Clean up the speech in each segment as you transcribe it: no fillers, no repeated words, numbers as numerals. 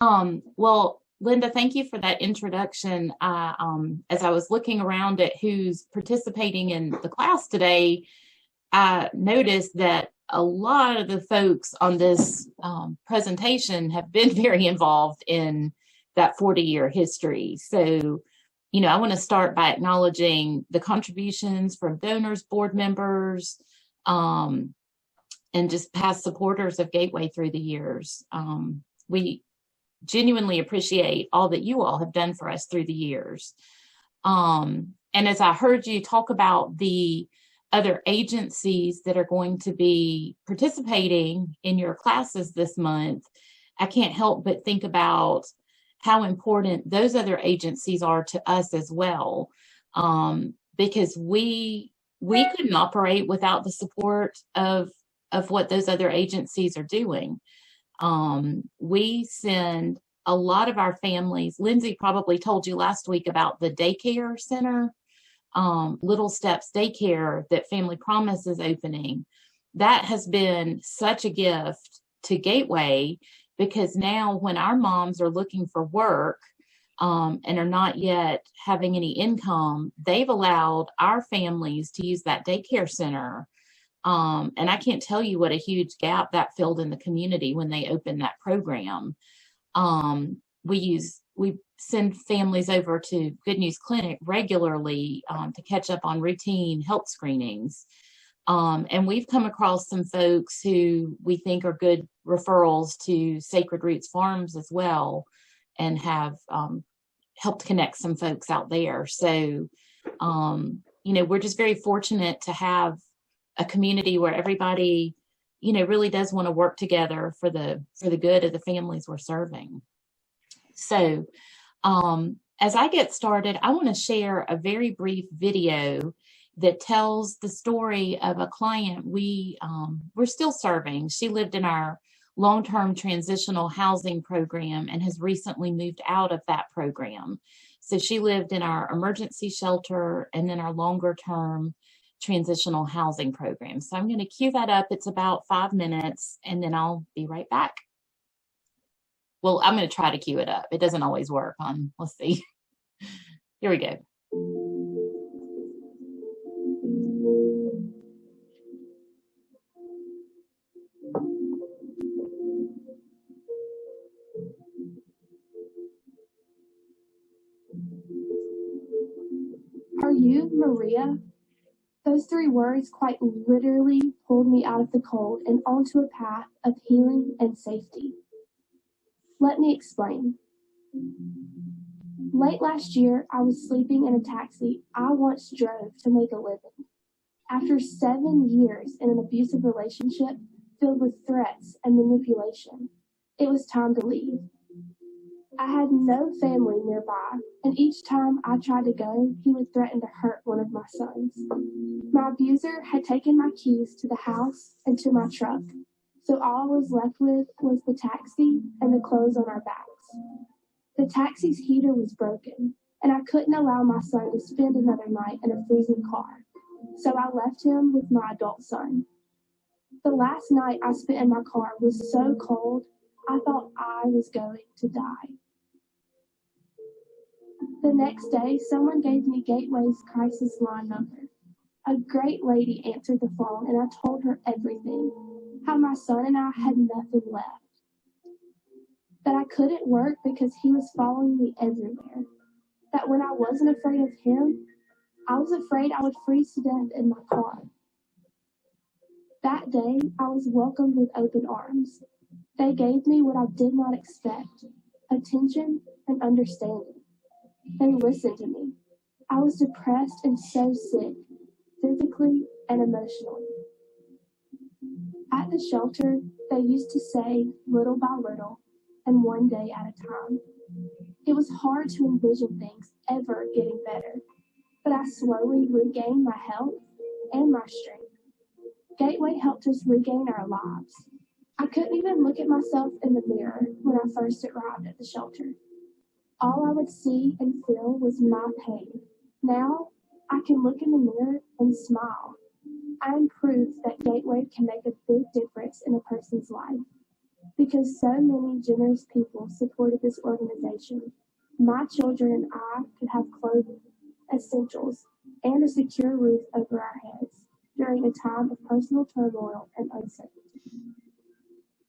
Well, Linda, thank you for that introduction. As I was looking around at who's participating in the class today, I noticed that a lot of the folks on this presentation have been very involved in that 40-year history. So, I want to start by acknowledging the contributions from donors, board members, and just past supporters of Gateway through the years. We genuinely appreciate all that you all have done for us through the years. And as I heard you talk about the other agencies that are going to be participating in your classes this month, I can't help but think about how important those other agencies are to us as well, because we couldn't operate without the support of what those other agencies are doing. We send a lot of our families. Lindsay probably told you last week about the daycare center, Little Steps Daycare that Family Promise is opening. That has been such a gift to Gateway, because now when our moms are looking for work and are not yet having any income, they've allowed our families to use that daycare center. And I can't tell you what a huge gap that filled in the community when they opened that program. We send families over to Good News Clinic regularly to catch up on routine health screenings. And we've come across some folks who we think are good referrals to Sacred Roots Farms as well, and have helped connect some folks out there. So, we're just very fortunate to have a community where everybody, really does want to work together for the good of the families we're serving. So, as I get started, I want to share a very brief video that tells the story of a client we're still serving. She lived in our long-term transitional housing program and has recently moved out of that program. So she lived in our emergency shelter and then our longer-term transitional housing program. So I'm going to cue that up. It's about 5 minutes, and then I'll be right back. Well, I'm going to try to cue it up. It doesn't always work on, let's see. Here we go. Are you Maria? Those 3 words quite literally pulled me out of the cold and onto a path of healing and safety. Let me explain. Late last year, I was sleeping in a taxi I once drove to make a living. After 7 years in an abusive relationship filled with threats and manipulation, it was time to leave. I had no family nearby, and each time I tried to go, he would threaten to hurt one of my sons. My abuser had taken my keys to the house and to my truck, so all I was left with was the taxi and the clothes on our backs. The taxi's heater was broken, and I couldn't allow my son to spend another night in a freezing car, so I left him with my adult son. The last night I spent in my car was so cold, I thought I was going to die. The next day, someone gave me Gateway's crisis line number. A great lady answered the phone, and I told her everything, how my son and I had nothing left. That I couldn't work because he was following me everywhere. That when I wasn't afraid of him, I was afraid I would freeze to death in my car. That day, I was welcomed with open arms. They gave me what I did not expect, attention and understanding. They listened to me. I was depressed and so sick, physically and emotionally. At the shelter, they used to say little by little and one day at a time. It was hard to envision things ever getting better, but I slowly regained my health and my strength. Gateway helped us regain our lives. I couldn't even look at myself in the mirror when I first arrived at the shelter. All I would see and feel was my pain. Now, I can look in the mirror and smile. I am proof that Gateway can make a big difference in a person's life. Because so many generous people supported this organization, my children and I could have clothing, essentials, and a secure roof over our heads during a time of personal turmoil and uncertainty.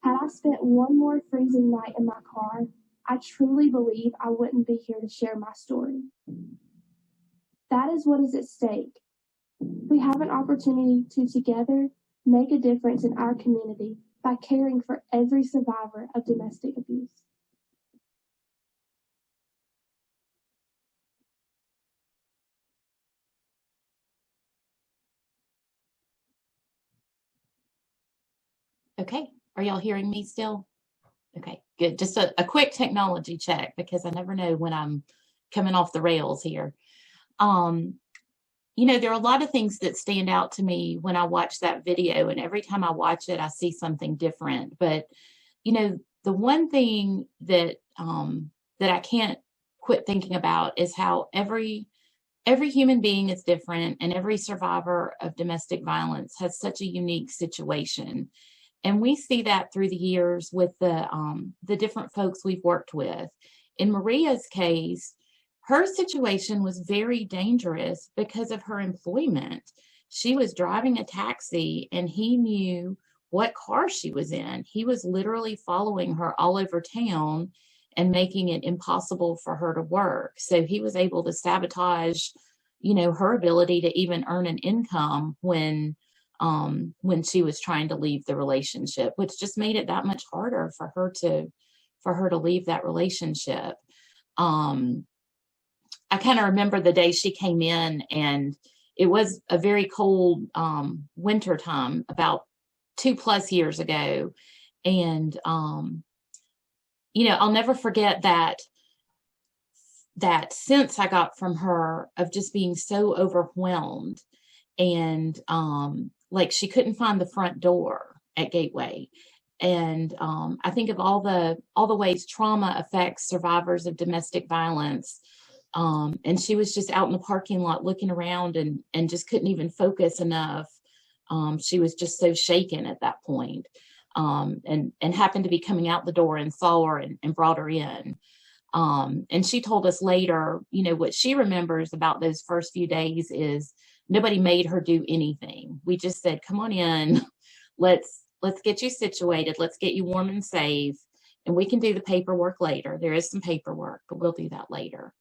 Had I spent one more freezing night in my car, I truly believe I wouldn't be here to share my story. That is what is at stake. We have an opportunity to together make a difference in our community by caring for every survivor of domestic abuse. Okay, are y'all hearing me still? Okay, good. Just a quick technology check because I never know when I'm coming off the rails here. There are a lot of things that stand out to me when I watch that video, and every time I watch it, I see something different. But, the one thing that I can't quit thinking about is how every human being is different, and every survivor of domestic violence has such a unique situation. And we see that through the years with the different folks we've worked with. In Maria's case, her situation was very dangerous because of her employment. She was driving a taxi and he knew what car she was in. He was literally following her all over town and making it impossible for her to work. So he was able to sabotage, her ability to even earn an income when she was trying to leave the relationship, which just made it that much harder for her to leave that relationship. I kind of remember the day she came in, and it was a very cold winter time about 2+ years ago. And, I'll never forget that sense I got from her of just being so overwhelmed, and like she couldn't find the front door at Gateway. And I think of all the ways trauma affects survivors of domestic violence. And she was just out in the parking lot looking around and just couldn't even focus enough. She was just so shaken at that point. And happened to be coming out the door and saw her and brought her in. And she told us later, what she remembers about those first few days is nobody made her do anything. We just said, come on in, let's get you situated, let's get you warm and safe, and we can do the paperwork later. There is some paperwork, but we'll do that later.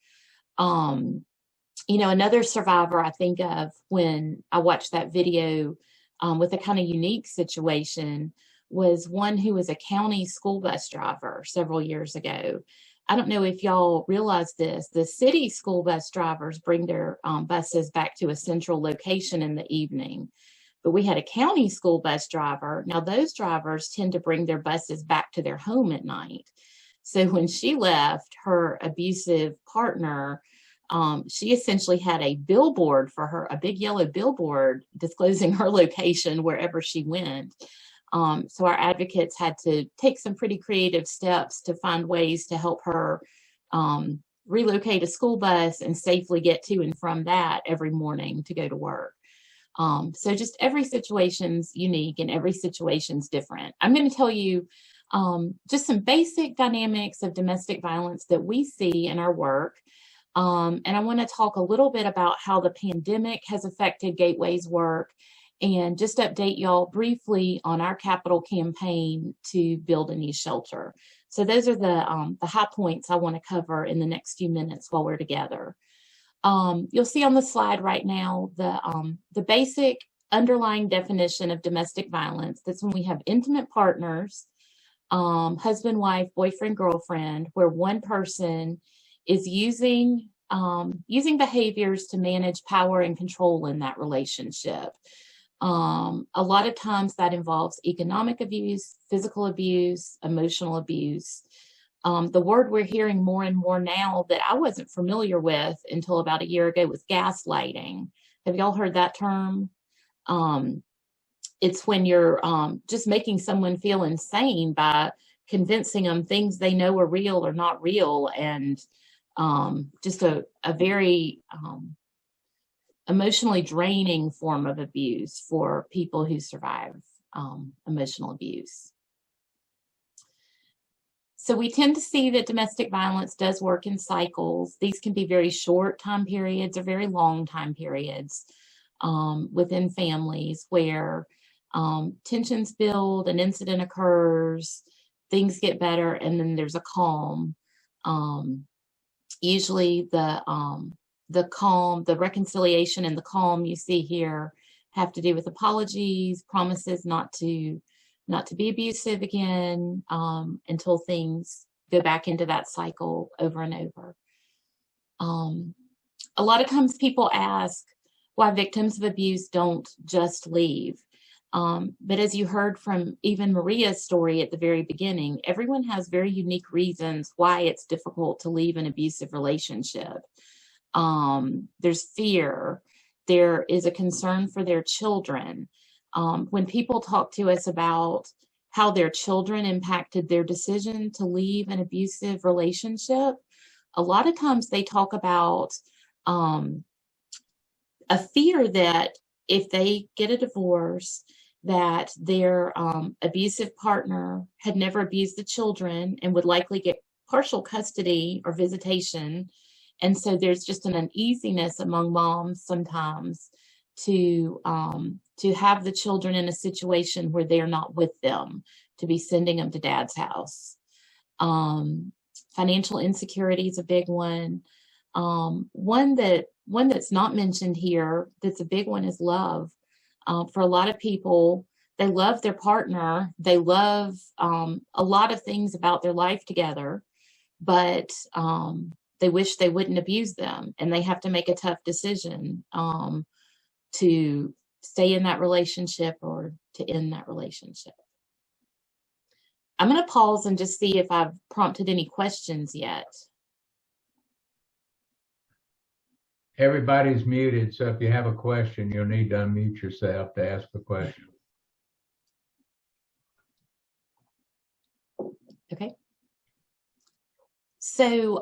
Another survivor I think of when I watched that video with a kind of unique situation was one who was a county school bus driver several years ago. I don't know if y'all realize this. The city school bus drivers bring their buses back to a central location in the evening. But we had a county school bus driver. Now, those drivers tend to bring their buses back to their home at night. So when she left her abusive partner, she essentially had a billboard for her, a big yellow billboard disclosing her location wherever she went. So our advocates had to take some pretty creative steps to find ways to help her relocate a school bus and safely get to and from that every morning to go to work. So just every situation's unique and every situation's different. I'm going to tell you just some basic dynamics of domestic violence that we see in our work. And I want to talk a little bit about how the pandemic has affected Gateway's work, and just update y'all briefly on our capital campaign to build a new shelter. So those are the high points I want to cover in the next few minutes while we're together. You'll see on the slide right now the basic underlying definition of domestic violence. That's when we have intimate partners, husband, wife, boyfriend, girlfriend, where one person is using behaviors to manage power and control in that relationship. A lot of times that involves economic abuse, physical abuse, emotional abuse. The word we're hearing more and more now that I wasn't familiar with until about a year ago was gaslighting. Have y'all heard that term? It's when you're just making someone feel insane by convincing them things they know are real or not real, and just a very emotionally draining form of abuse for people who survive emotional abuse. So we tend to see that domestic violence does work in cycles. These can be very short time periods or very long time periods within families where tensions build, an incident occurs, things get better, and then there's a calm. Usually the calm, the reconciliation and the calm you see here have to do with apologies, promises not to be abusive again until things go back into that cycle over and over. A lot of times people ask why victims of abuse don't just leave. But as you heard from even Maria's story at the very beginning, everyone has very unique reasons why it's difficult to leave an abusive relationship. There's fear. There is a concern for their children. When people talk to us about how their children impacted their decision to leave an abusive relationship, a lot of times they talk about a fear that if they get a divorce, that their abusive partner had never abused the children and would likely get partial custody or visitation. And so there's just an uneasiness among moms sometimes to have the children in a situation where they're not with them, to be sending them to dad's house. Financial insecurity is a big one. One that's not mentioned here that's a big one is love. For a lot of people, they love their partner. They love a lot of things about their life together, but they wish they wouldn't abuse them, and they have to make a tough decision to stay in that relationship or to end that relationship. I'm going to pause and just see if I've prompted any questions yet. Everybody's muted, so if you have a question, you'll need to unmute yourself to ask the question. Okay. So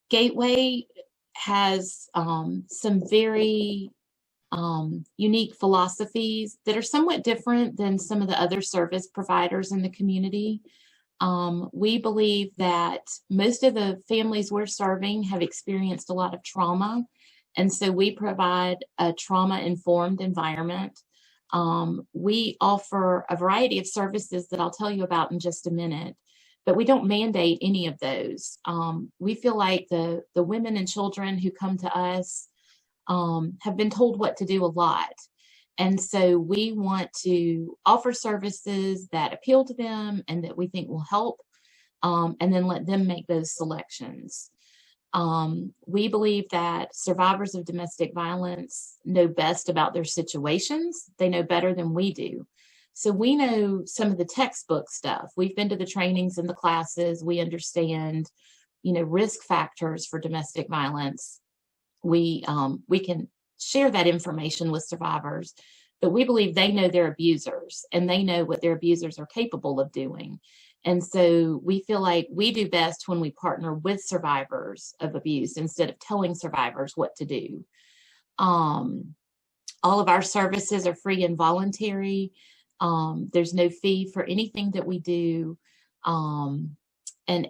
Gateway has some very unique philosophies that are somewhat different than some of the other service providers in the community. We believe that most of the families we're serving have experienced a lot of trauma, and so we provide a trauma-informed environment. We offer a variety of services that I'll tell you about in just a minute, but we don't mandate any of those. We feel like the women and children who come to us have been told what to do a lot. And so we want to offer services that appeal to them and that we think will help, and then let them make those selections. We believe that survivors of domestic violence know best about their situations. They know better than we do. So we know some of the textbook stuff. We've been to the trainings and the classes. We understand, risk factors for domestic violence. We can share that information with survivors, but we believe they know their abusers and they know what their abusers are capable of doing. And so we feel like we do best when we partner with survivors of abuse instead of telling survivors what to do. All of our services are free and voluntary. There's no fee for anything that we do. And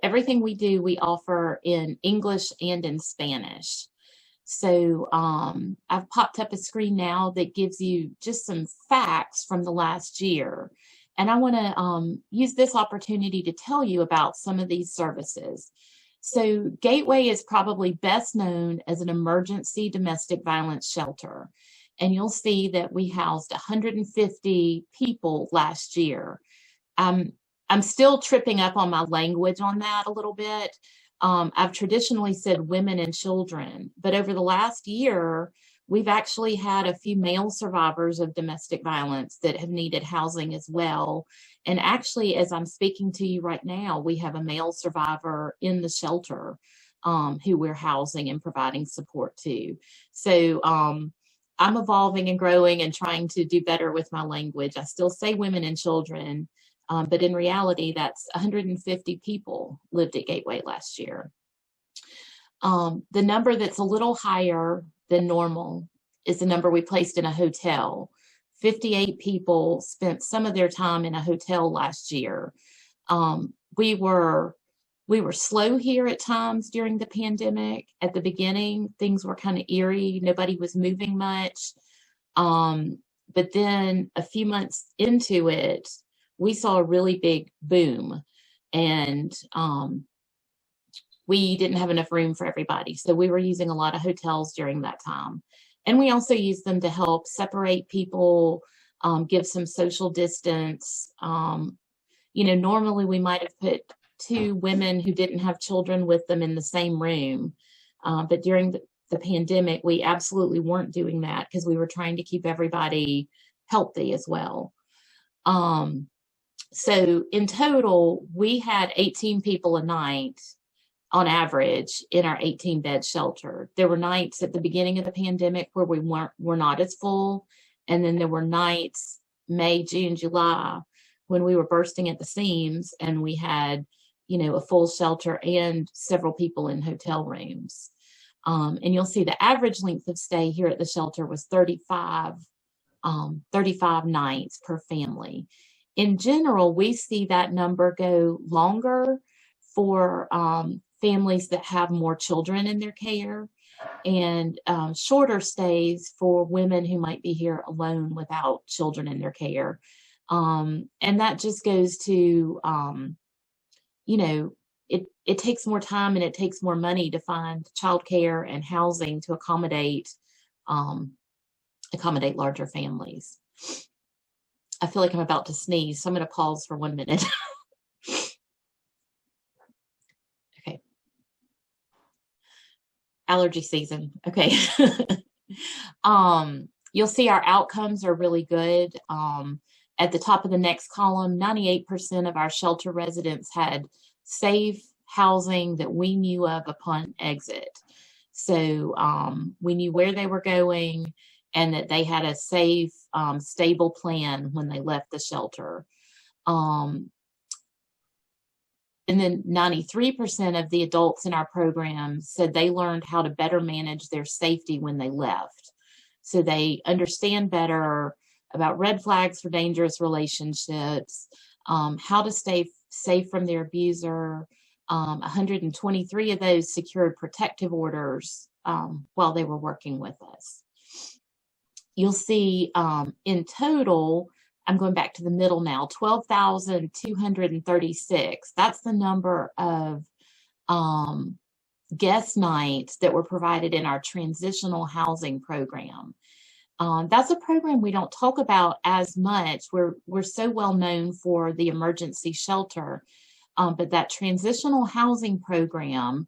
everything we do, we offer in English and in Spanish. So I've popped up a screen now that gives you just some facts from the last year. And I want to use this opportunity to tell you about some of these services. So Gateway is probably best known as an emergency domestic violence shelter. And you'll see that we housed 150 people last year. I'm still tripping up on my language on that a little bit. I've traditionally said women and children, but over the last year, we've actually had a few male survivors of domestic violence that have needed housing as well. And actually, as I'm speaking to you right now, we have a male survivor in the shelter who we're housing and providing support to. So I'm evolving and growing and trying to do better with my language. I still say women and children, but in reality, that's 150 people lived at Gateway last year. The number that's a little higher than normal is the number we placed in a hotel. 58 people spent some of their time in a hotel last year. We were slow here at times during the pandemic. At the beginning, things were kind of eerie. Nobody was moving much. But then a few months into it, we saw a really big boom, and we didn't have enough room for everybody. So we were using a lot of hotels during that time. And we also used them to help separate people, give some social distance. Normally we might have put two women who didn't have children with them in the same room. But during the pandemic, we absolutely weren't doing that because we were trying to keep everybody healthy as well. So in total, we had 18 people a night on average in our 18-bed shelter. There were nights at the beginning of the pandemic where we're not as full. And then there were nights, May, June, July, when we were bursting at the seams and we had, a full shelter and several people in hotel rooms. And you'll see the average length of stay here at the shelter was 35 nights per family. In general, we see that number go longer for families that have more children in their care, and shorter stays for women who might be here alone without children in their care. And that just goes to, it takes more time and it takes more money to find childcare and housing to accommodate larger families. I feel like I'm about to sneeze, so I'm going to pause for 1 minute. Okay. Allergy season. Okay. You'll see our outcomes are really good. At the top of the next column, 98% of our shelter residents had safe housing that we knew of upon exit. So we knew where they were going and that they had a safe, stable plan when they left the shelter. And then 93% of the adults in our program said they learned how to better manage their safety when they left. So they understand better about red flags for dangerous relationships, how to stay safe from their abuser. 123 of those secured protective orders while they were working with us. You'll see in total, I'm going back to the middle now, 12,236. That's the number of guest nights that were provided in our transitional housing program. That's a program we don't talk about as much. We're so well known for the emergency shelter, but that transitional housing program,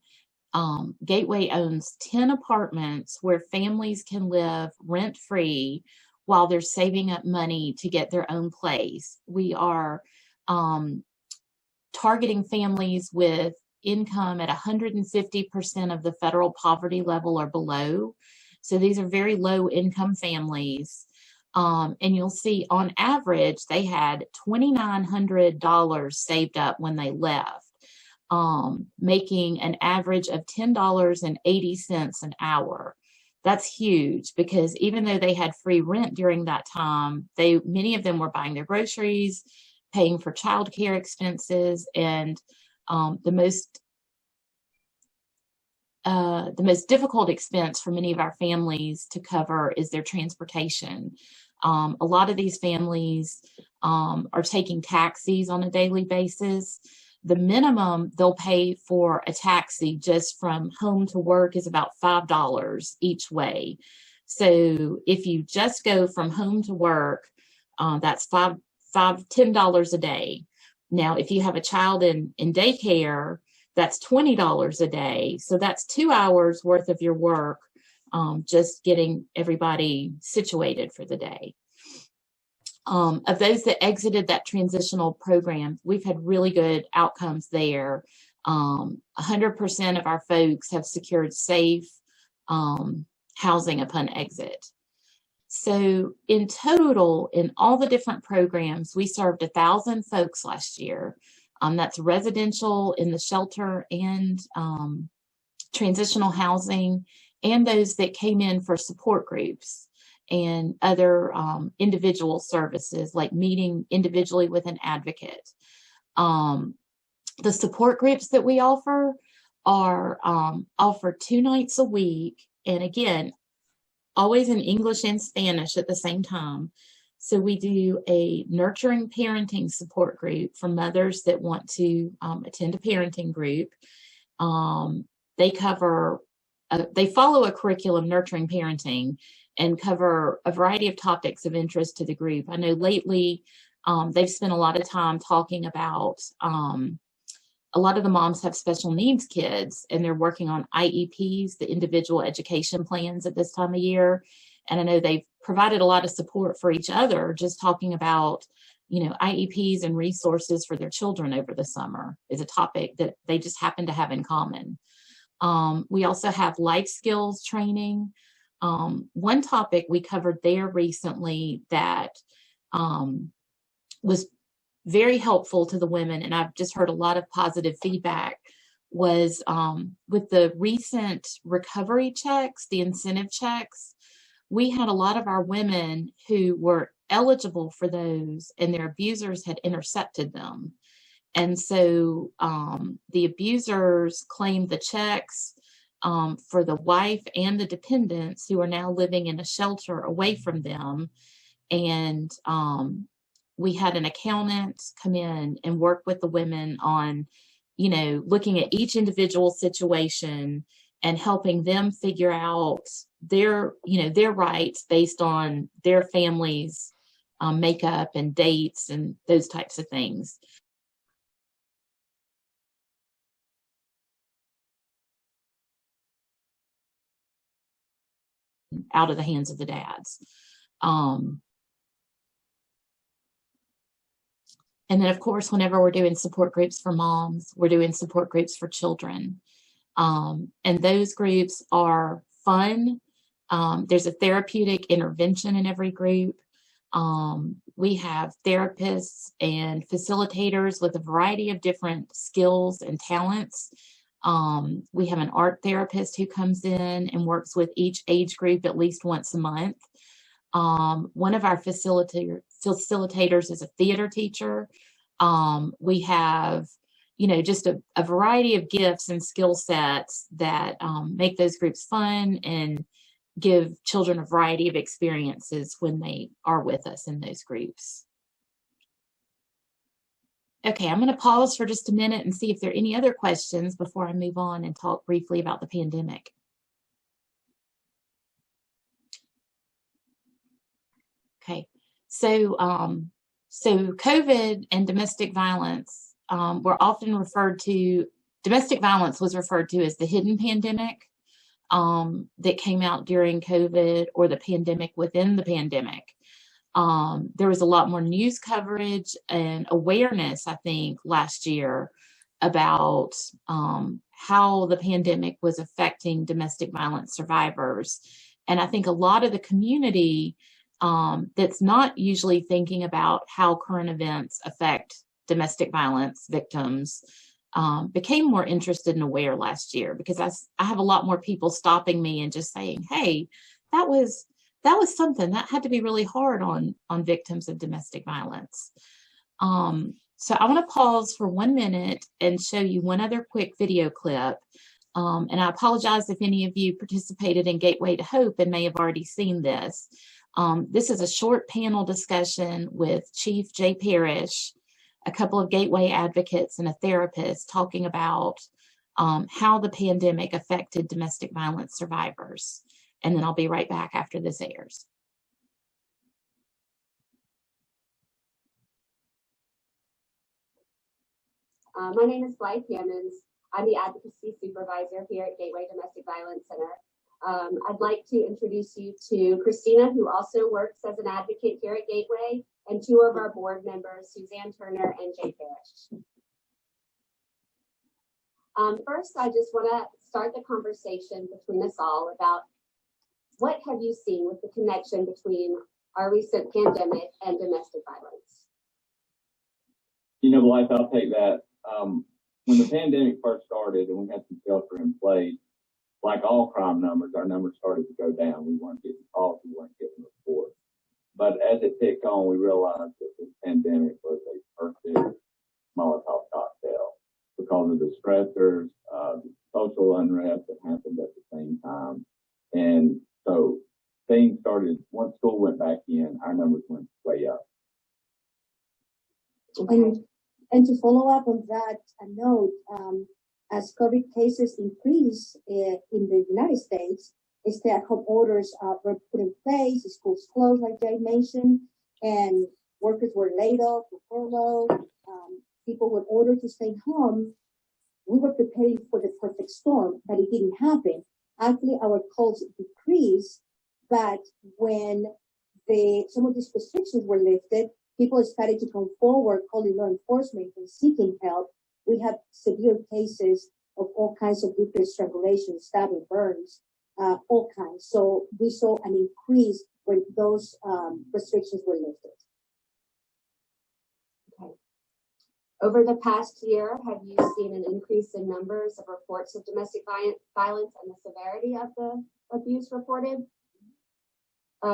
Gateway owns 10 apartments where families can live rent-free while they're saving up money to get their own place. We are targeting families with income at 150% of the federal poverty level or below. So these are very low income families. And you'll see on average, they had $2,900 saved up when they left, making an average of $10.80 an hour. That's huge because even though they had free rent during that time, many of them were buying their groceries, paying for childcare expenses, and the most difficult expense for many of our families to cover is their transportation. A lot of these families are taking taxis on a daily basis. The minimum they'll pay for a taxi just from home to work is about $5 each way. So if you just go from home to work, that's $10 a day. Now, if you have a child in daycare, that's $20 a day. So that's 2 hours worth of your work, just getting everybody situated for the day. Of those that exited that transitional program, we've had really good outcomes there. 100% of our folks have secured safe housing upon exit. So in total, in all the different programs, we served 1,000 folks last year. That's residential in the shelter and transitional housing, and those that came in for support groups and other individual services like meeting individually with an advocate. The support groups that we offer are offered 2 nights a week. And again, always in English and Spanish at the same time. So we do a nurturing parenting support group for mothers that want to attend a parenting group. They cover, they follow a curriculum, nurturing parenting, and cover a variety of topics of interest to the group. I know lately they've spent a lot of time talking about, a lot of the moms have special needs kids, and they're working on IEPs, the individual education plans at this time of year. And I know they've provided a lot of support for each other, just talking about, IEPs and resources for their children over the summer is a topic that they just happen to have in common. We also have life skills training. One topic we covered there recently that was very helpful to the women, and I've just heard a lot of positive feedback, was with the recent recovery checks, the incentive checks. We had a lot of our women who were eligible for those, and their abusers had intercepted them. And so the abusers claimed the checks for the wife and the dependents who are now living in a shelter away from them. And we had an accountant come in and work with the women on, looking at each individual situation and helping them figure out their rights based on their family's makeup and dates and those types of things. Out of the hands of the dads. And then, of course, whenever we're doing support groups for moms, we're doing support groups for children. And those groups are fun. There's a therapeutic intervention in every group. We have therapists and facilitators with a variety of different skills and talents. We have an art therapist who comes in and works with each age group at least once a month. One of our facilitators is a theater teacher. We have, just a variety of gifts and skill sets that make those groups fun and give children a variety of experiences when they are with us in those groups. Okay, I'm going to pause for just a minute and see if there are any other questions before I move on and talk briefly about the pandemic. Okay, so COVID and domestic violence were often referred to. Domestic violence was referred to as the hidden pandemic that came out during COVID, or the pandemic within the pandemic. There was a lot more news coverage and awareness, I think, last year about how the pandemic was affecting domestic violence survivors. And I think a lot of the community that's not usually thinking about how current events affect domestic violence victims became more interested and aware last year, because I have a lot more people stopping me and just saying, hey, that was something that had to be really hard on victims of domestic violence. So I want to pause for 1 minute and show you one other quick video clip. And I apologize if any of you participated in Gateway to Hope and may have already seen this. This is a short panel discussion with Chief Jay Parrish, a couple of Gateway advocates, and a therapist talking about how the pandemic affected domestic violence survivors. And then I'll be right back after this airs. My name is Blythe Hammonds. I'm the advocacy supervisor here at Gateway Domestic Violence Center. I'd like to introduce you to Christina, who also works as an advocate here at Gateway, and two of our board members, Suzanne Turner and Jay Parrish. First, I just want to start the conversation between us all about what have you seen with the connection between our recent pandemic and domestic violence? Blythe, I'll take that. When the pandemic first started and we had some shelter in place, like all crime numbers, our numbers started to go down. We weren't getting calls, we weren't getting reports. But as it ticked on, we realized that this pandemic was a perfect Molotov cocktail because of the stressors, the social unrest that happened at the same time. And so things started, once school went back in, our numbers went way up. And to follow up on that note, as COVID cases increase in the United States, stay-at-home orders were put in place, schools closed, like Jay mentioned, and workers were laid off or furloughed. People were ordered to stay home. We were preparing for the perfect storm, but it didn't happen. Actually, our calls decreased, but when some of these restrictions were lifted, people started to come forward, calling law enforcement and seeking help. We had severe cases of all kinds of different strangulation, stabbing, burns, all kinds. So we saw an increase when those restrictions were lifted. Okay. Over the past year, have you seen an increase in numbers of reports of domestic violence and the severity of the abuse reported?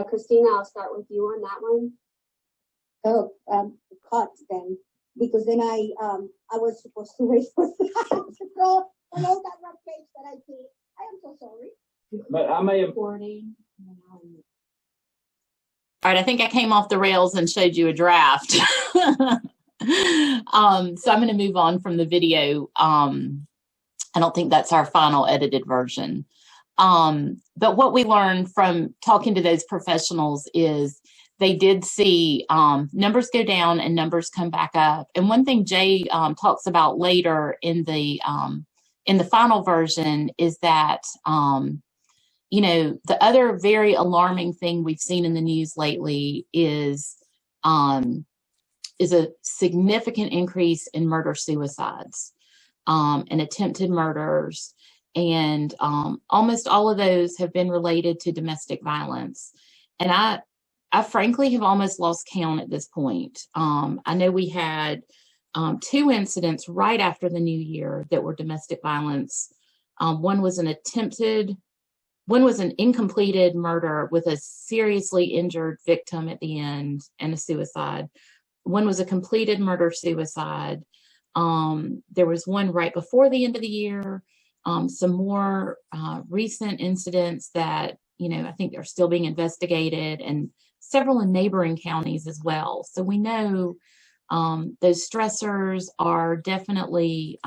Christina, I'll start with you on that one. Cut then, because then I was supposed to wait for that to go on all that web page that I did. I am so sorry. But I may have. All right, I think I came off the rails and showed you a draft. So I'm going to move on from the video. I don't think that's our final edited version. But what we learned from talking to those professionals is they did see numbers go down and numbers come back up. And one thing Jay talks about later in the final version is that, the other very alarming thing we've seen in the news lately is a significant increase in murder-suicides and attempted murders. And almost all of those have been related to domestic violence. And I frankly have almost lost count at this point. I know we had 2 incidents right after the new year that were domestic violence. One was an incompleted murder with a seriously injured victim at the end and a suicide. One was a completed murder-suicide. There was one right before the end of the year. Some more recent incidents that, I think are still being investigated, and several in neighboring counties as well. So we know those stressors are definitely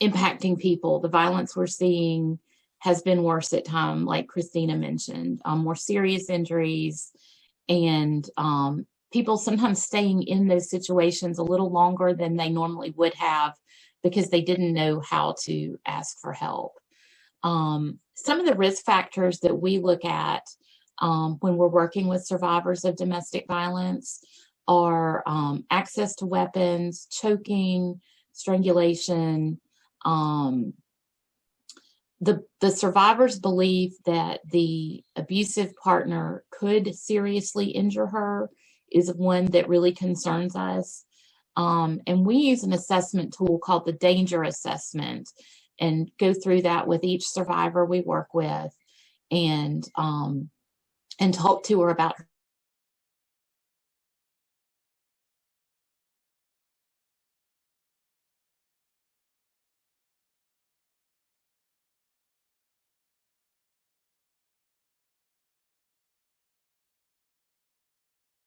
impacting people. The violence we're seeing has been worse at times, like Christina mentioned, more serious injuries, and people sometimes staying in those situations a little longer than they normally would have because they didn't know how to ask for help. Some of the risk factors that we look at when we're working with survivors of domestic violence are access to weapons, choking, strangulation. The survivor's belief that the abusive partner could seriously injure her is one that really concerns us. And we use an assessment tool called the danger assessment and go through that with each survivor we work with and talk to her about her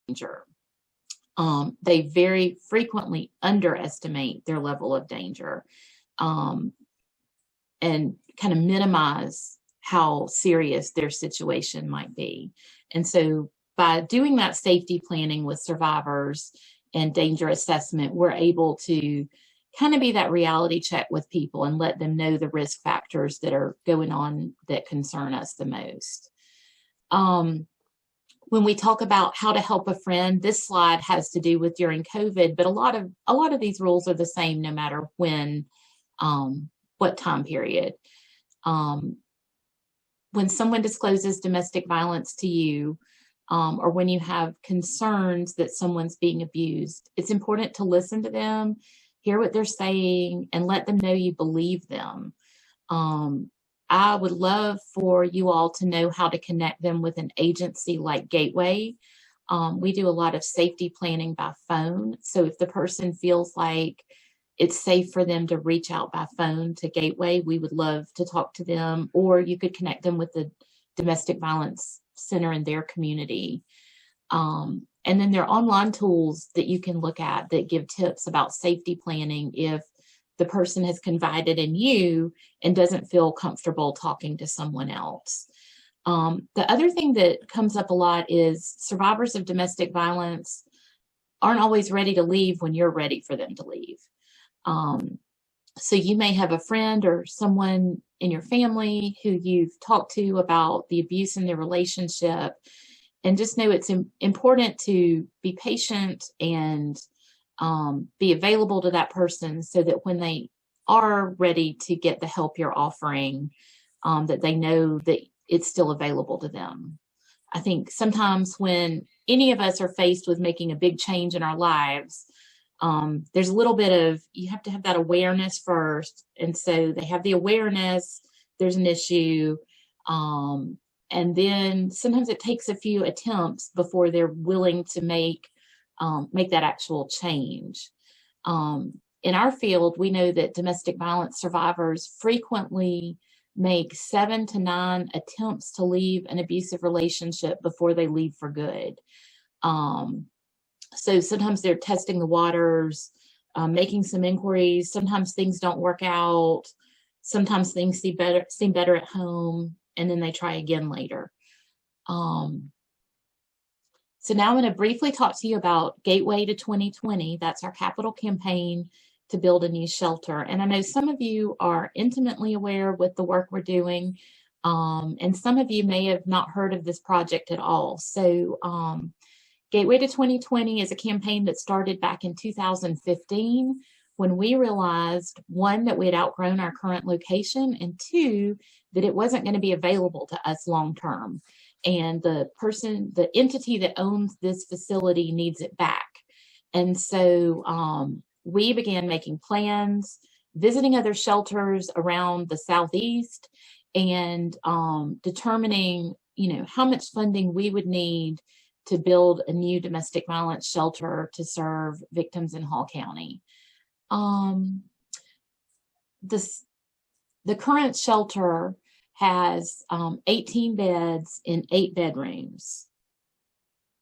danger. They very frequently underestimate their level of danger and kind of minimize how serious their situation might be. And so by doing that safety planning with survivors and danger assessment, we're able to kind of be that reality check with people and let them know the risk factors that are going on that concern us the most. When we talk about how to help a friend, this slide has to do with during COVID, but a lot of these rules are the same no matter when, what time period. When someone discloses domestic violence to you, or when you have concerns that someone's being abused, it's important to listen to them, hear what they're saying, and let them know you believe them. I would love for you all to know how to connect them with an agency like Gateway. We do a lot of safety planning by phone. So if the person feels like it's safe for them to reach out by phone to Gateway, we would love to talk to them, or you could connect them with the domestic violence center in their community. And then there are online tools that you can look at that give tips about safety planning if the person has confided in you and doesn't feel comfortable talking to someone else. The other thing that comes up a lot is survivors of domestic violence aren't always ready to leave when you're ready for them to leave. So you may have a friend or someone in your family who you've talked to about the abuse in their relationship, and just know it's important to be patient and be available to that person so that when they are ready to get the help you're offering, that they know that it's still available to them. I think sometimes when any of us are faced with making a big change in our lives, there's a little bit of, you have to have that awareness first. And so they have the awareness, there's an issue. And then sometimes it takes a few attempts before they're willing to make that actual change. In our field, we know that domestic violence survivors frequently make 7 to 9 attempts to leave an abusive relationship before they leave for good. So sometimes they're testing the waters, making some inquiries. Sometimes things don't work out. Sometimes things seem better at home, and then they try again later. So now I'm going to briefly talk to you about Gateway to 2020. That's our capital campaign to build a new shelter. And I know some of you are intimately aware with the work we're doing, and some of you may have not heard of this project at all. So Gateway to 2020 is a campaign that started back in 2015 when we realized, one, that we had outgrown our current location, and two, that it wasn't going to be available to us long term. And the entity that owns this facility needs it back. And so we began making plans, visiting other shelters around the Southeast, and determining, how much funding we would need to build a new domestic violence shelter to serve victims in Hall County. The current shelter has 18 beds in 8 bedrooms.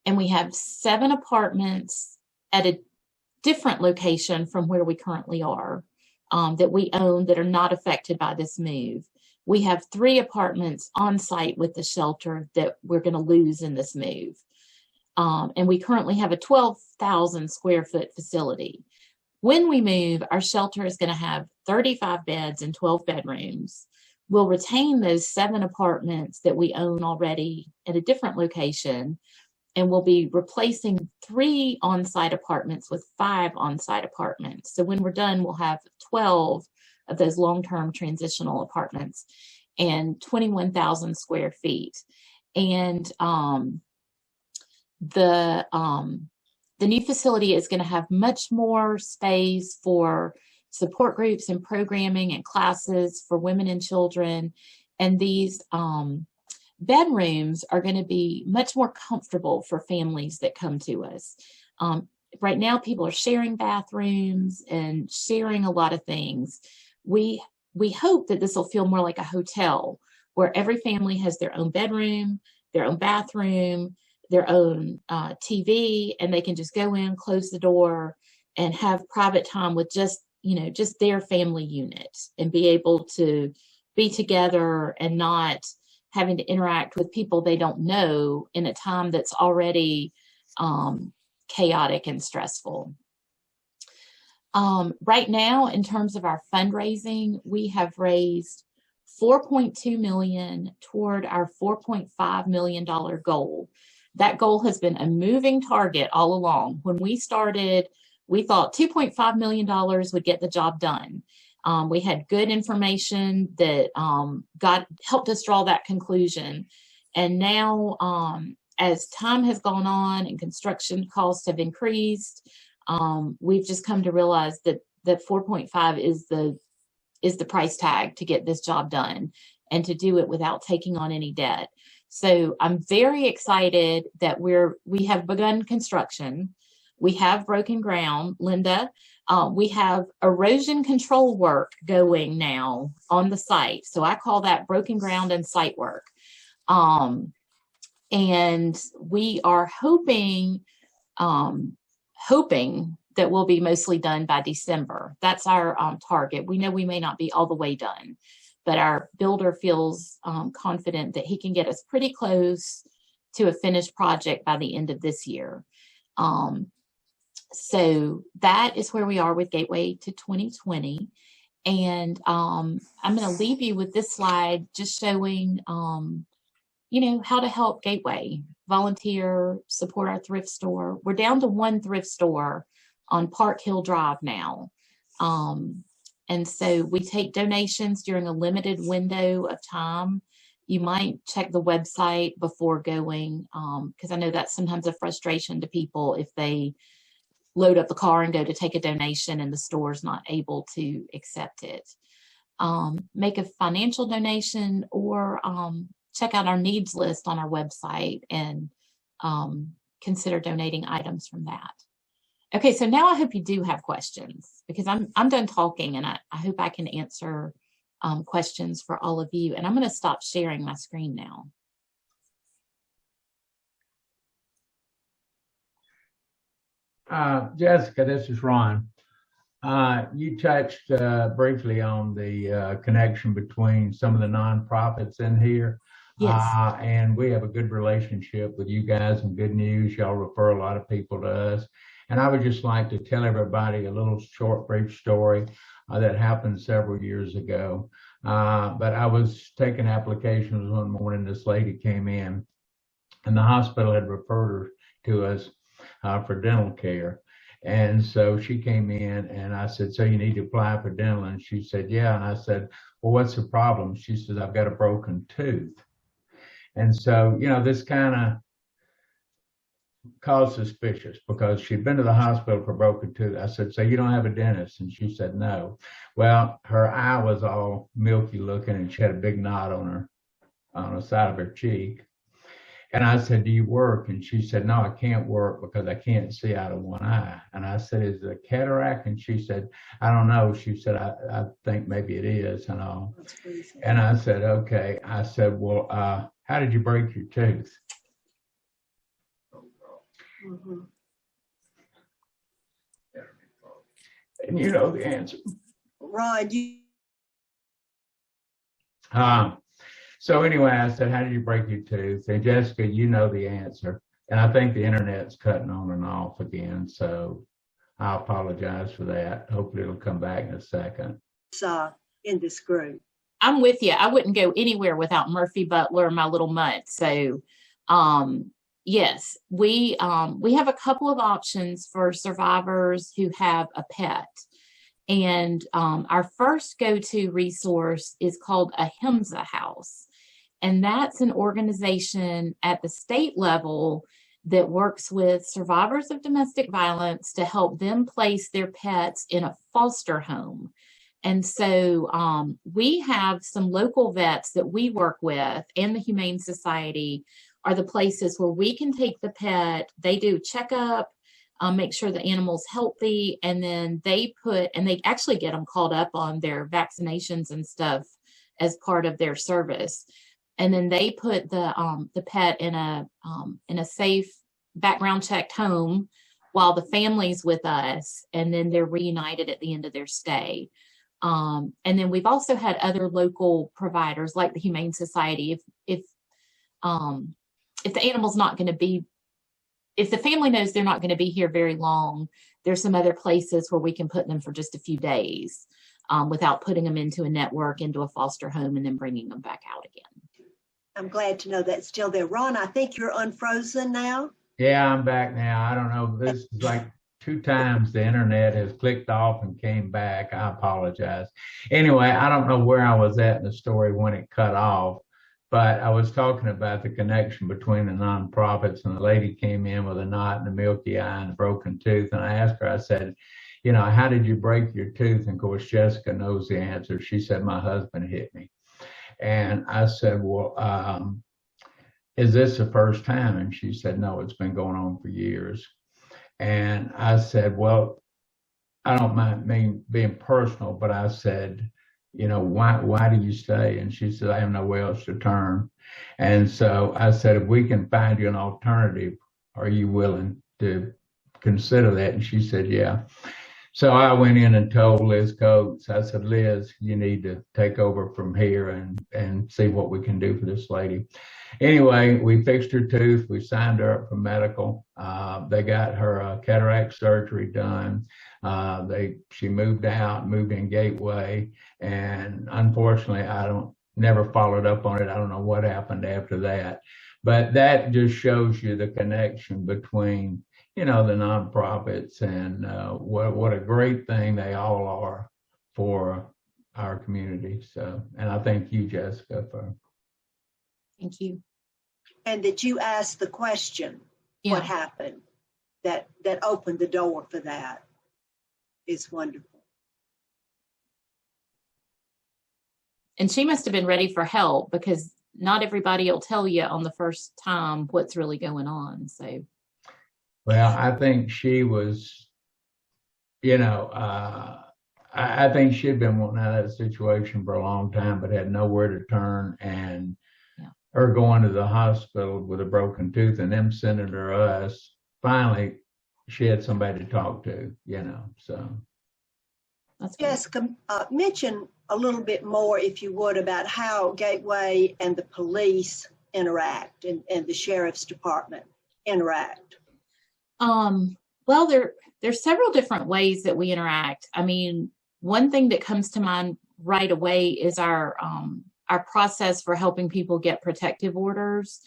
And we have 7 apartments at a different location from where we currently are, that we own, that are not affected by this move. We have 3 apartments on site with the shelter that we're going to lose in this move. And we currently have a 12,000 square foot facility. When we move, our shelter is going to have 35 beds and 12 bedrooms. We'll retain those 7 apartments that we own already at a different location, and we'll be replacing 3 on-site apartments with 5 on-site apartments. So when we're done, we'll have 12 of those long-term transitional apartments and 21,000 square feet. And the new facility is going to have much more space for support groups and programming and classes for women and children. And these bedrooms are going to be much more comfortable for families that come to us. Right now, people are sharing bathrooms and sharing a lot of things. We hope that this will feel more like a hotel, where every family has their own bedroom, their own bathroom, their own TV, and they can just go in, close the door, and have private time with just their family unit, and be able to be together and not having to interact with people they don't know in a time that's already chaotic and stressful. Right now, in terms of our fundraising, we have raised $4.2 million toward our $4.5 million goal. That goal has been a moving target all along. When we started, we thought $2.5 million would get the job done. We had good information that helped us draw that conclusion. And now, as time has gone on and construction costs have increased, we've just come to realize that 4.5 is the price tag to get this job done and to do it without taking on any debt. So I'm very excited that we have begun construction. We have broken ground, Linda. We have erosion control work going now on the site. So I call that broken ground and site work. And we are hoping that we'll be mostly done by December. That's our target. We know we may not be all the way done, but our builder feels confident that he can get us pretty close to a finished project by the end of this year. So that is where we are with Gateway to 2020. And I'm going to leave you with this slide just showing, how to help Gateway, volunteer, support our thrift store. We're down to one thrift store on Park Hill Drive now. And so we take donations during a limited window of time. You might check the website before going, because I know that's sometimes a frustration to people if they load up the car and go to take a donation and the store's not able to accept it. Make a financial donation or check out our needs list on our website and consider donating items from that. Okay, so now I hope you do have questions, because I'm done talking, and I hope I can answer questions for all of you. And I'm going to stop sharing my screen now. Jessica, this is Ron. You touched briefly on the connection between some of the nonprofits in here. Yes. And we have a good relationship with you guys and good news. Y'all refer a lot of people to us. And I would just like to tell everybody a little short, brief story that happened several years ago. But I was taking applications one morning. This lady came in, and the hospital had referred her to us for dental care. And so she came in, and I said, so you need to apply for dental? And she said, yeah. And I said, well, what's the problem? She said, I've got a broken tooth. And so, this kind of caused suspicious, because she'd been to the hospital for broken tooth. I said, so you don't have a dentist? And she said, no. Well, her eye was all milky looking, and she had a big knot on the side of her cheek. And I said, do you work? And she said, no, I can't work because I can't see out of one eye. And I said, is it a cataract? And she said, I don't know. She said, I think maybe it is and all. And I said, okay. I said, well, how did you break your tooth? Mm-hmm. And you know the answer. Rod, So anyway, I said, how did you break your tooth? And Jessica, you know the answer. And I think the internet's cutting on and off again. So I apologize for that. Hopefully it'll come back in a second. In this group. I'm with you. I wouldn't go anywhere without Murphy, Butler, my little mutt. So yes, we have a couple of options for survivors who have a pet. And our first go-to resource is called a HIMSA house. And that's an organization at the state level that works with survivors of domestic violence to help them place their pets in a foster home. And so we have some local vets that we work with, and the Humane Society are the places where we can take the pet. They do checkup, make sure the animal's healthy, and then they actually get them called up on their vaccinations and stuff as part of their service. And then they put the pet in a safe, background checked home while the family's with us, and then they're reunited at the end of their stay. And then we've also had other local providers like the Humane Society. If the animal's not going to be, if the family knows they're not going to be here very long, there's some other places where we can put them for just a few days without putting them into a network, into a foster home, and then bringing them back out again. I'm glad to know that's still there. Ron, I think you're unfrozen now. Yeah, I'm back now. I don't know. This is like 2 times the internet has clicked off and came back. I apologize. Anyway, I don't know where I was at in the story when it cut off, but I was talking about the connection between the nonprofits, and the lady came in with a knot and a milky eye and a broken tooth. And I asked her, I said, how did you break your tooth? And of course, Jessica knows the answer. She said, my husband hit me. And I said, well, is this the first time? And she said, no, it's been going on for years. And I said, well, I don't mind being personal, but I said, why do you stay? And she said, I have nowhere else to turn. And so I said, if we can find you an alternative, are you willing to consider that? And she said, yeah. So I went in and told Liz Coates, I said, Liz, you need to take over from here and see what we can do for this lady. Anyway, we fixed her tooth. We signed her up for medical. They got her cataract surgery done. She moved out, moved in Gateway. And unfortunately, never followed up on it. I don't know what happened after that. But that just shows you the connection between the nonprofits and what a great thing they all are for our community. So, and I thank you, Jessica, for. Thank you. And that you asked the question, what happened, that opened the door for that is wonderful. And she must have been ready for help, because not everybody will tell you on the first time what's really going on. So. Well, I think she was, I think she'd been wanting out of that situation for a long time, but had nowhere to turn. And her going to the hospital with a broken tooth and them sending her to us, finally, she had somebody to talk to, so. That's Jessica, mention a little bit more, if you would, about how Gateway and the police interact and the sheriff's department interact. Well, there's several different ways that we interact. I mean, one thing that comes to mind right away is our process for helping people get protective orders.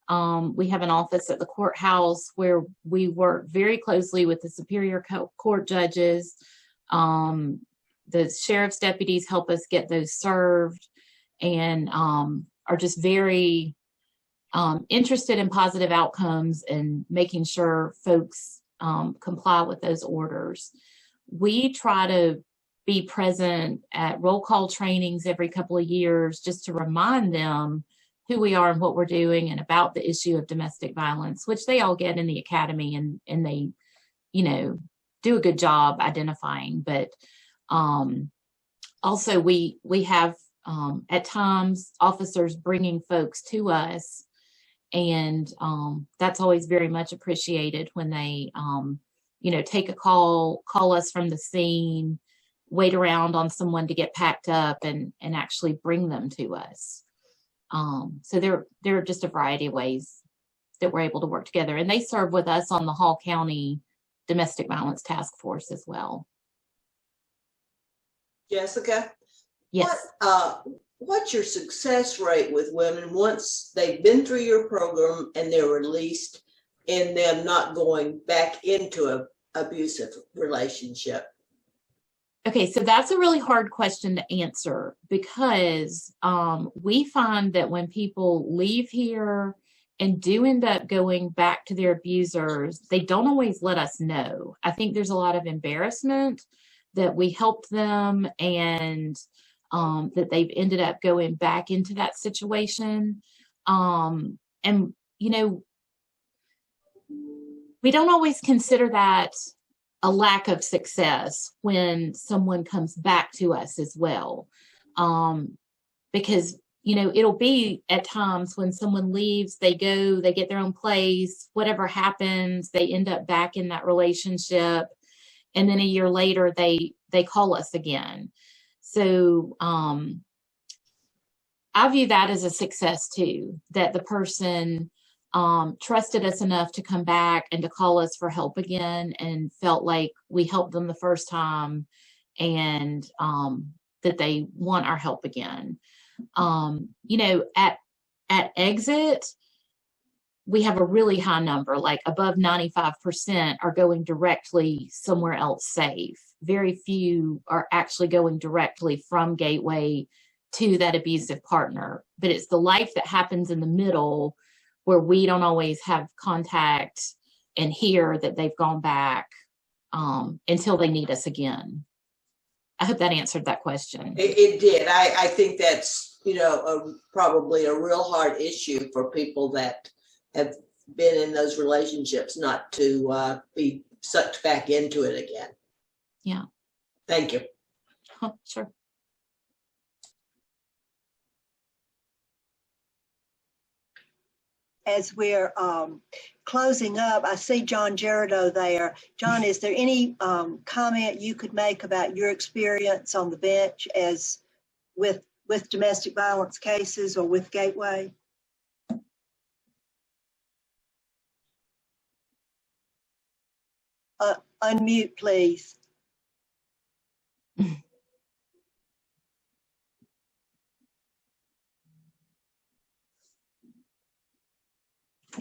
We have an office at the courthouse where we work very closely with the Superior Court judges. The sheriff's deputies help us get those served, and are just very interested in positive outcomes and making sure folks comply with those orders. We try to be present at roll call trainings every couple of years just to remind them who we are and what we're doing and about the issue of domestic violence, which they all get in the academy, and they, do a good job identifying. But also we have at times officers bringing folks to us, and that's always very much appreciated when they take a call us from the scene, wait around on someone to get packed up, and actually bring them to us. So there are just a variety of ways that we're able to work together, and they serve with us on the Hall County Domestic Violence Task Force as well. Jessica? Yes. What's your success rate with women once they've been through your program and they're released, and them not going back into an abusive relationship? Okay, so that's a really hard question to answer, because we find that when people leave here and do end up going back to their abusers, they don't always let us know. I think there's a lot of embarrassment that we helped them, and that they've ended up going back into that situation. And, we don't always consider that a lack of success when someone comes back to us as well. Because, it'll be at times when someone leaves, they go, they get their own place, whatever happens, they end up back in that relationship. And then a year later, they call us again. So I view that as a success too, that the person trusted us enough to come back and to call us for help again, and felt like we helped them the first time, and that they want our help again. At exit, we have a really high number, like above 95% are going directly somewhere else safe. Very few are actually going directly from Gateway to that abusive partner. But it's the life that happens in the middle where we don't always have contact and hear that they've gone back until they need us again. I hope that answered that question. It did. I think that's probably a real hard issue for people that have been in those relationships not to be sucked back into it again. Yeah. Thank you. Oh, sure. As we're closing up, I see John Gerardo there. John, is there any comment you could make about your experience on the bench as with domestic violence cases or with Gateway? Unmute, please. Can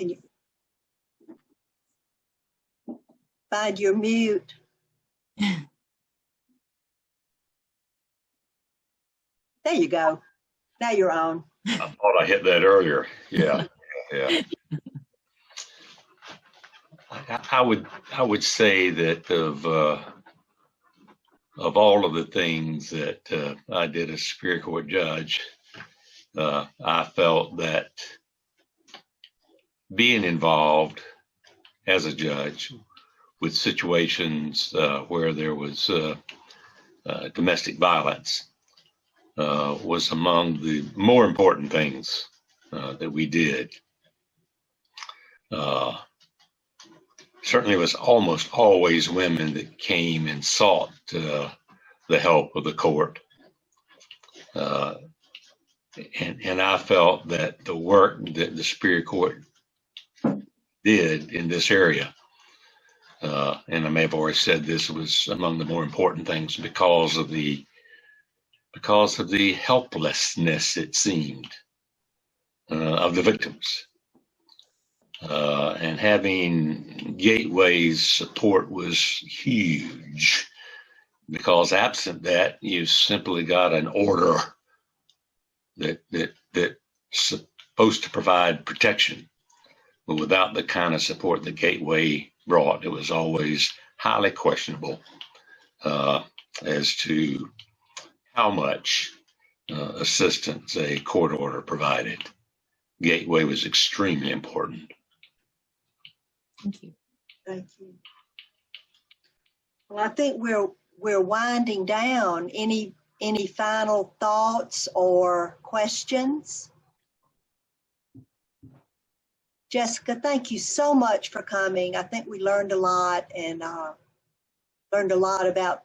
you find your mute? There you go. Now you're on. I thought I hit that earlier. Yeah, yeah. I would say that of all of the things that I did as Superior Court judge, I felt that being involved as a judge with situations where there was domestic violence was among the more important things that we did. Certainly, it was almost always women that came and sought the help of the court. And I felt that the work that the Superior Court did in this area, and I may have already said this was among the more important things because of the helplessness, it seemed, of the victims. And having Gateway's support was huge, because absent that, you simply got an order that's supposed to provide protection. But without the kind of support that Gateway brought, it was always highly questionable as to how much assistance a court order provided. Gateway was extremely important. Thank you. Thank you. Well, I think we're winding down. Any final thoughts or questions? Jessica, thank you so much for coming. I think we learned a lot and learned a lot about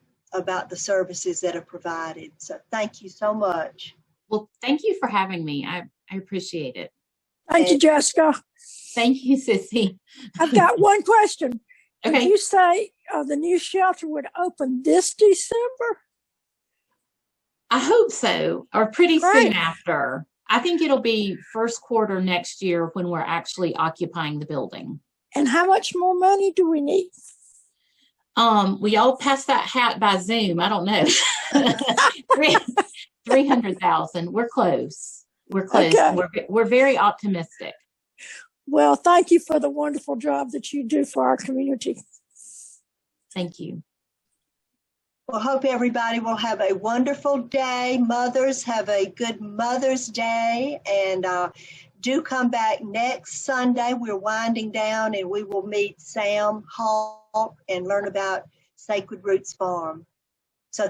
the services that are provided. So thank you so much. Well, thank you for having me. I appreciate it. Thank you, Jessica. Thank you, Sissy. I've got one question. Okay. Did you say the new shelter would open this December? I hope so, or pretty Great. soon after. I think it'll be first quarter next year when we're actually occupying the building. And how much more money do we need? We all passed that hat by Zoom. I don't know. 300,000. We're close. We're close. Okay. We're very optimistic. Well, thank you for the wonderful job that you do for our community. Thank you. Well, hope everybody will have a wonderful day. Mothers, have a good Mother's Day. And do come back next Sunday. We're winding down and we will meet Sam Hall and learn about Sacred Roots Farm.